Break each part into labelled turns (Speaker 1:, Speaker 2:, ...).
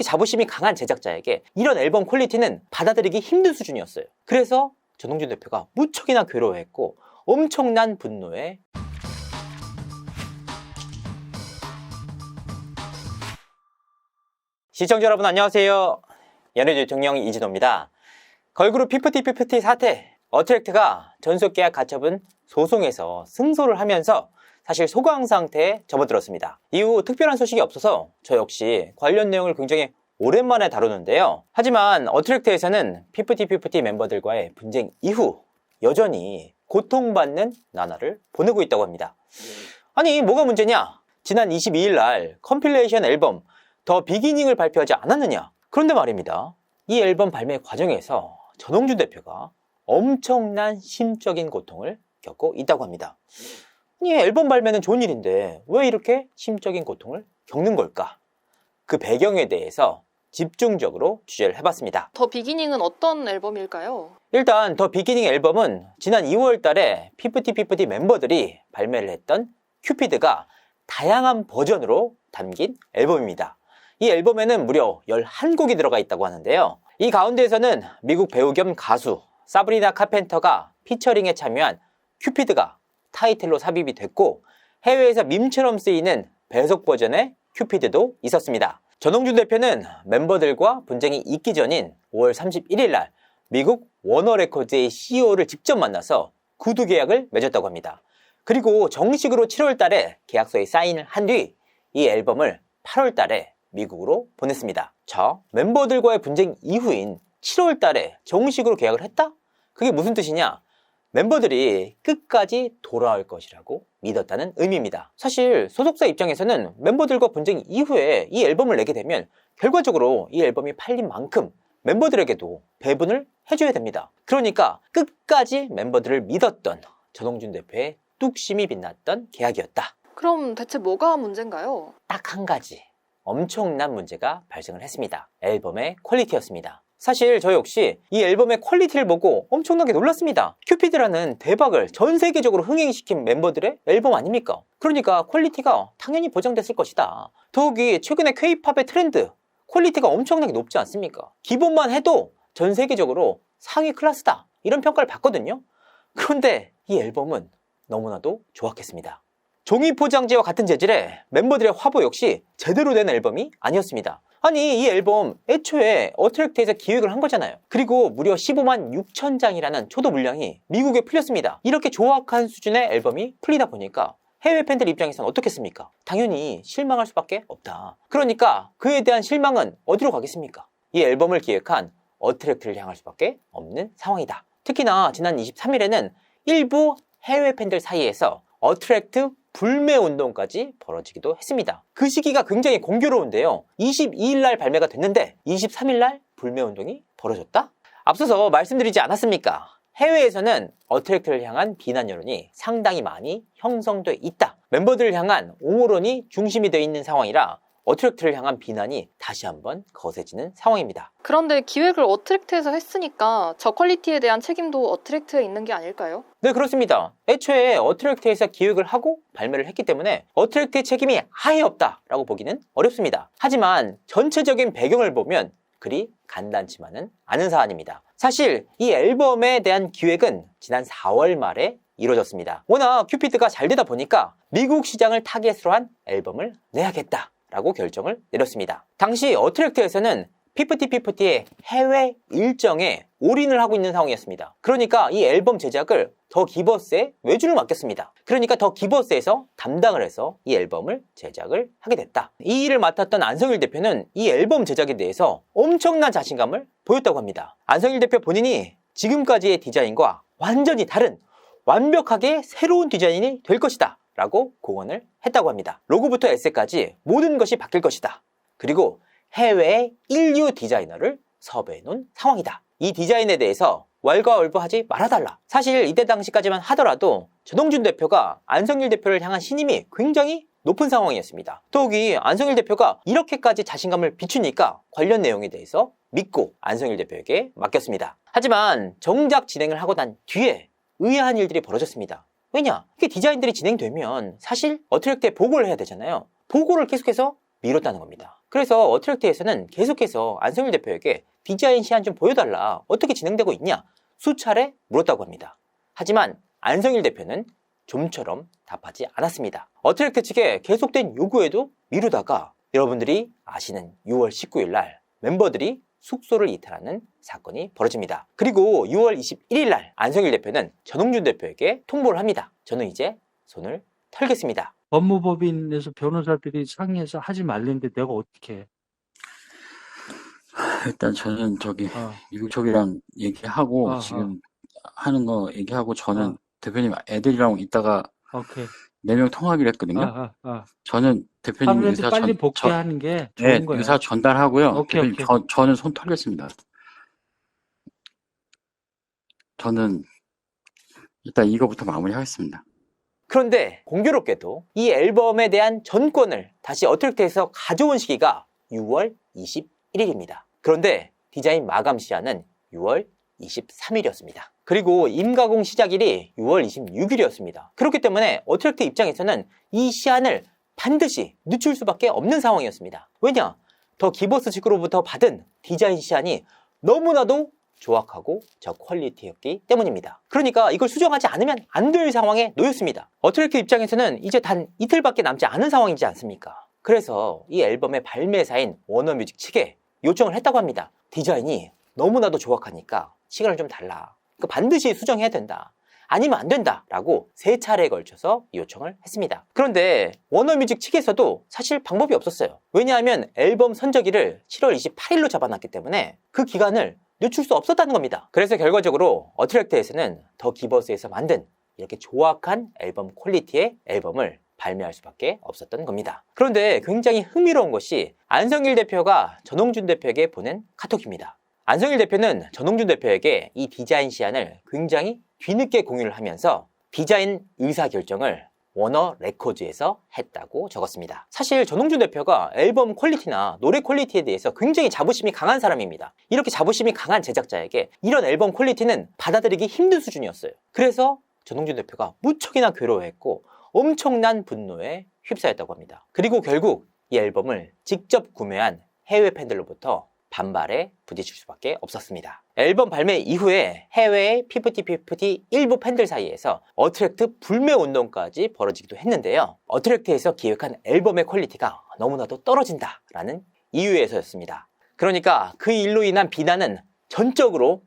Speaker 1: 자부심이 강한 제작자에게 이런 앨범 퀄리티는 받아들이기 힘든 수준이었어요. 그래서 전홍준 대표가 무척이나 괴로워했고 엄청난 분노에 시청자 여러분 안녕하세요. 연예계 대통령 이진호입니다. 걸그룹 피프티피프티 사태, 어트랙트가 전속계약 가처분 소송에서 승소를 하면서 사실 소강 상태에 접어들었습니다. 이후 특별한 소식이 없어서 저 역시 관련 내용을 굉장히 오랜만에 다루는데요. 하지만 어트랙트에서는 피프티피프티 멤버들과의 분쟁 이후 여전히 고통받는 나날을 보내고 있다고 합니다. 아니 뭐가 문제냐? 지난 22일 날 컴필레이션 앨범 더 비기닝을 발표하지 않았느냐? 그런데 말입니다. 이 앨범 발매 과정에서 전홍준 대표가 엄청난 심적인 고통을 겪고 있다고 합니다. 이 앨범 발매는 좋은 일인데 왜 이렇게 심적인 고통을 겪는 걸까? 그 배경에 대해서 집중적으로 취재를 해봤습니다.
Speaker 2: 더 비기닝은 어떤 앨범일까요?
Speaker 1: 일단 더 비기닝 앨범은 지난 2월 달에 피프티피프티 멤버들이 발매를 했던 큐피드가 다양한 버전으로 담긴 앨범입니다. 이 앨범에는 무려 11곡이 들어가 있다고 하는데요. 이 가운데에서는 미국 배우 겸 가수 사브리나 카펜터가 피처링에 참여한 큐피드가 타이틀로 삽입이 됐고 해외에서 밈처럼 쓰이는 배속 버전의 큐피드도 있었습니다. 전홍준 대표는 멤버들과 분쟁이 있기 전인 5월 31일 날 미국 워너레코드의 CEO를 직접 만나서 구두 계약을 맺었다고 합니다. 그리고 정식으로 7월 달에 계약서에 사인을 한 뒤 이 앨범을 8월 달에 미국으로 보냈습니다. 자, 멤버들과의 분쟁 이후인 7월 달에 정식으로 계약을 했다? 그게 무슨 뜻이냐? 멤버들이 끝까지 돌아올 것이라고 믿었다는 의미입니다. 사실 소속사 입장에서는 멤버들과 분쟁 이후에 이 앨범을 내게 되면 결과적으로 이 앨범이 팔린 만큼 멤버들에게도 배분을 해줘야 됩니다. 그러니까 끝까지 멤버들을 믿었던 전홍준 대표의 뚝심이 빛났던 계약이었다.
Speaker 2: 그럼 대체 뭐가 문제인가요?
Speaker 1: 딱 한 가지 엄청난 문제가 발생을 했습니다. 앨범의 퀄리티였습니다. 사실 저 역시 이 앨범의 퀄리티를 보고 엄청나게 놀랐습니다. 큐피드라는 대박을 전 세계적으로 흥행시킨 멤버들의 앨범 아닙니까? 그러니까 퀄리티가 당연히 보장됐을 것이다. 더욱이 최근에 K-팝의 트렌드, 퀄리티가 엄청나게 높지 않습니까? 기본만 해도 전 세계적으로 상위 클래스다 이런 평가를 받거든요. 그런데 이 앨범은 너무나도 조악했습니다. 종이 포장지와 같은 재질의 멤버들의 화보 역시 제대로 된 앨범이 아니었습니다. 아니 이 앨범 애초에 어트랙트에서 기획을 한 거잖아요. 그리고 무려 15만 6천 장이라는 초도 물량이 미국에 풀렸습니다. 이렇게 조악한 수준의 앨범이 풀리다 보니까 해외 팬들 입장에서는 어떻겠습니까? 당연히 실망할 수밖에 없다. 그러니까 그에 대한 실망은 어디로 가겠습니까? 이 앨범을 기획한 어트랙트를 향할 수밖에 없는 상황이다. 특히나 지난 23일에는 일부 해외 팬들 사이에서 어트랙트 불매 운동까지 벌어지기도 했습니다. 그 시기가 굉장히 공교로운데요. 22일 날 발매가 됐는데 23일 날 불매 운동이 벌어졌다? 앞서서 말씀드리지 않았습니까? 해외에서는 어트랙트를 향한 비난 여론이 상당히 많이 형성돼 있다. 멤버들을 향한 옹호론이 중심이 되어 있는 상황이라 어트랙트를 향한 비난이 다시 한번 거세지는 상황입니다.
Speaker 2: 그런데 기획을 어트랙트에서 했으니까 저 퀄리티에 대한 책임도 어트랙트에 있는 게 아닐까요?
Speaker 1: 네, 그렇습니다. 애초에 어트랙트에서 기획을 하고 발매를 했기 때문에 어트랙트의 책임이 아예 없다라고 보기는 어렵습니다. 하지만 전체적인 배경을 보면 그리 간단치만은 않은 사안입니다. 사실 이 앨범에 대한 기획은 지난 4월 말에 이루어졌습니다. 워낙 큐피드가 잘 되다 보니까 미국 시장을 타겟으로 한 앨범을 내야겠다 라고 결정을 내렸습니다. 당시 어트랙트에서는 피프티피프티의 해외 일정에 올인을 하고 있는 상황이었습니다. 그러니까 이 앨범 제작을 더 기버스에 외주를 맡겼습니다. 그러니까 더 기버스에서 담당을 해서 이 앨범을 제작을 하게 됐다. 이 일을 맡았던 안성일 대표는 이 앨범 제작에 대해서 엄청난 자신감을 보였다고 합니다. 안성일 대표 본인이 지금까지의 디자인과 완전히 다른 완벽하게 새로운 디자인이 될 것이다 라고 공언을 했다고 합니다. 로고부터 에세까지 모든 것이 바뀔 것이다. 그리고 해외의 인류 디자이너를 섭외해 놓은 상황이다. 이 디자인에 대해서 왈가왈부하지 말아달라. 사실 이때 당시까지만 하더라도 전홍준 대표가 안성일 대표를 향한 신임이 굉장히 높은 상황이었습니다. 더욱이 안성일 대표가 이렇게까지 자신감을 비추니까 관련 내용에 대해서 믿고 안성일 대표에게 맡겼습니다. 하지만 정작 진행을 하고 난 뒤에 의아한 일들이 벌어졌습니다. 왜냐? 이게 디자인들이 진행되면 사실 어트랙트에 보고를 해야 되잖아요. 보고를 계속해서 미뤘다는 겁니다. 그래서 어트랙트에서는 계속해서 안성일 대표에게 디자인 시안 좀 보여달라, 어떻게 진행되고 있냐 수차례 물었다고 합니다. 하지만 안성일 대표는 좀처럼 답하지 않았습니다. 어트랙트 측의 계속된 요구에도 미루다가 여러분들이 아시는 6월 19일 날 멤버들이 숙소를 이탈하는 사건이 벌어집니다. 그리고 6월 21일 날 안성일 대표는 전홍준 대표에게 통보를 합니다. 저는 이제 손을 털겠습니다.
Speaker 3: 법무법인에서 변호사들이 상의해서 하지 말랬는데 내가 어떻게 해?
Speaker 4: 일단 저는 미국 쪽이랑 얘기하고,
Speaker 3: 어.
Speaker 4: 지금 하는 거 얘기하고, 저는
Speaker 3: 어.
Speaker 4: 대표님 애들이랑 이따가
Speaker 3: 오케이.
Speaker 4: 4명 통화하기로 했거든요. 저는 대표님
Speaker 3: 하루라도
Speaker 4: 의사
Speaker 3: 빨리
Speaker 4: 전,
Speaker 3: 복귀하는 게
Speaker 4: 네,
Speaker 3: 좋은 거야.
Speaker 4: 의사 전달하고요.
Speaker 3: 오케이,
Speaker 4: 대표님,
Speaker 3: 오케이.
Speaker 4: 저는 손 털겠습니다. 저는 일단 이거부터 마무리하겠습니다.
Speaker 1: 그런데 공교롭게도 이 앨범에 대한 전권을 다시 어트랙트에서 가져온 시기가 6월 21일입니다. 그런데 디자인 마감 시한은 6월 23일이었습니다. 그리고 임가공 시작일이 6월 26일이었습니다. 그렇기 때문에 어트랙트 입장에서는 이 시한을 반드시 늦출 수밖에 없는 상황이었습니다. 왜냐? 더 기버스 측으로부터 받은 디자인 시한이 너무나도 조악하고 저퀄리티였기 때문입니다. 그러니까 이걸 수정하지 않으면 안 될 상황에 놓였습니다. 어트랙트 입장에서는 이제 단 이틀밖에 남지 않은 상황이지 않습니까? 그래서 이 앨범의 발매사인 워너뮤직 측에 요청을 했다고 합니다. 디자인이 너무나도 조악하니까 시간을 좀 달라. 그러니까 반드시 수정해야 된다. 아니면 안 된다 라고 3차례에 걸쳐서 요청을 했습니다. 그런데 워너뮤직 측에서도 사실 방법이 없었어요. 왜냐하면 앨범 선저기를 7월 28일로 잡아놨기 때문에 그 기간을 늦출 수 없었다는 겁니다. 그래서 결과적으로 어트랙트에서는 더 기버스에서 만든 이렇게 조악한 앨범 퀄리티의 앨범을 발매할 수밖에 없었던 겁니다. 그런데 굉장히 흥미로운 것이 안성일 대표가 전홍준 대표에게 보낸 카톡입니다. 안성일 대표는 전홍준 대표에게 이 디자인 시안을 굉장히 뒤늦게 공유를 하면서 디자인 의사결정을 워너 레코드에서 했다고 적었습니다. 사실 전홍준 대표가 앨범 퀄리티나 노래 퀄리티에 대해서 굉장히 자부심이 강한 사람입니다. 이렇게 자부심이 강한 제작자에게 이런 앨범 퀄리티는 받아들이기 힘든 수준이었어요. 그래서 전홍준 대표가 무척이나 괴로워했고 엄청난 분노에 휩싸였다고 합니다. 그리고 결국 이 앨범을 직접 구매한 해외 팬들로부터 반발에 부딪힐 수밖에 없었습니다. 앨범 발매 이후에 해외의 피프티 일부 팬들 사이에서 어트랙트 불매 운동까지 벌어지기도 했는데요. 어트랙트에서 기획한 앨범의 퀄리티가 너무나도 떨어진다라는 이유에서였습니다. 그러니까 그 일로 인한 비난은 전적으로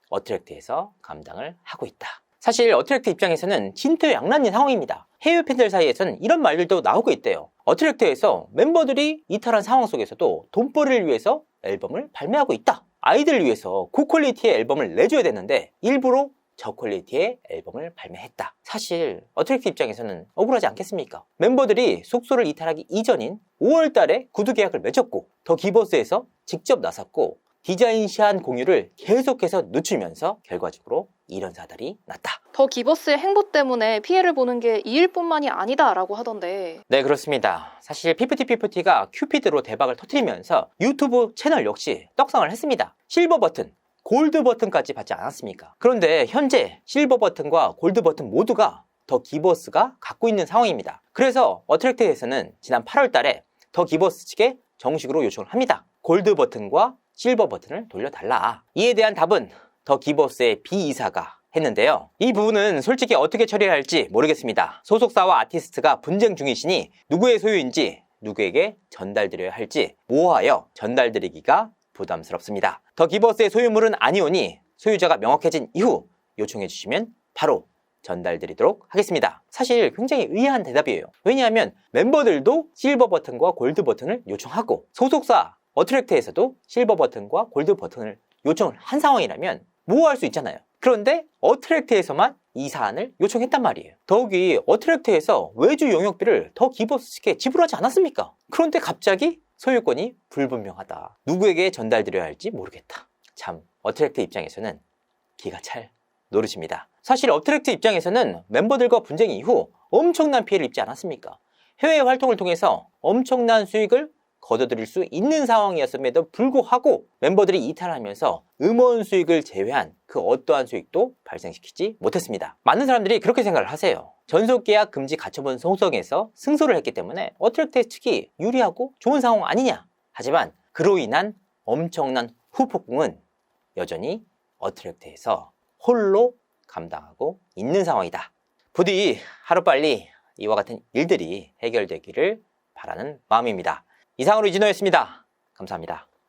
Speaker 1: 어트랙트에서 감당을 하고 있다. 사실 어트랙트 입장에서는 진퇴양난인 상황입니다. 해외 팬들 사이에서는 이런 말들도 나오고 있대요. 어트랙트에서 멤버들이 이탈한 상황 속에서도 돈벌이를 위해서 앨범을 발매하고 있다. 아이들을 위해서 고퀄리티의 앨범을 내줘야 되는데 일부러 저퀄리티의 앨범을 발매했다. 사실 어트랙트 입장에서는 억울하지 않겠습니까? 멤버들이 숙소를 이탈하기 이전인 5월 달에 구두 계약을 맺었고 더 기버스에서 직접 나섰고 디자인 시안 공유를 계속해서 늦추면서 결과적으로 이런 사달이 났다.
Speaker 2: 더 기버스의 행보 때문에 피해를 보는 게 이 일뿐만이 아니다라고 하던데.
Speaker 1: 네, 그렇습니다. 사실 피프티가 큐피드로 대박을 터뜨리면서 유튜브 채널 역시 떡상을 했습니다. 실버 버튼, 골드 버튼까지 받지 않았습니까? 그런데 현재 실버 버튼과 골드 버튼 모두가 더 기버스가 갖고 있는 상황입니다. 그래서 어트랙트에서는 지난 8월 달에 더 기버스 측에 정식으로 요청을 합니다. 골드 버튼과 실버 버튼을 돌려달라. 이에 대한 답은 더 기버스의 비이사가 했는데요. 이 부분은 솔직히 어떻게 처리해야 할지 모르겠습니다. 소속사와 아티스트가 분쟁 중이시니 누구의 소유인지 누구에게 전달드려야 할지 모호하여 전달드리기가 부담스럽습니다. 더 기버스의 소유물은 아니오니 소유자가 명확해진 이후 요청해 주시면 바로 전달드리도록 하겠습니다. 사실 굉장히 의아한 대답이에요. 왜냐하면 멤버들도 실버 버튼과 골드 버튼을 요청하고 소속사 어트랙트에서도 실버 버튼과 골드 버튼을 요청을 한 상황이라면 모호할 수 있잖아요. 그런데 어트랙트에서만 이 사안을 요청했단 말이에요. 더욱이 어트랙트에서 외주 용역비를 더 기버스 측에 지불하지 않았습니까? 그런데 갑자기 소유권이 불분명하다. 누구에게 전달드려야 할지 모르겠다. 참 어트랙트 입장에서는 기가 찰 노릇입니다. 사실 어트랙트 입장에서는 멤버들과 분쟁 이후 엄청난 피해를 입지 않았습니까? 해외 활동을 통해서 엄청난 수익을 거둬들일 수 있는 상황이었음에도 불구하고 멤버들이 이탈하면서 음원 수익을 제외한 그 어떠한 수익도 발생시키지 못했습니다. 많은 사람들이 그렇게 생각을 하세요. 전속계약 금지 가처분 소송에서 승소를 했기 때문에 어트랙트 측이 유리하고 좋은 상황 아니냐 하지만 그로 인한 엄청난 후폭풍은 여전히 어트랙트에서 홀로 감당하고 있는 상황이다. 부디 하루빨리 이와 같은 일들이 해결되기를 바라는 마음입니다. 이상으로 이진호였습니다. 감사합니다.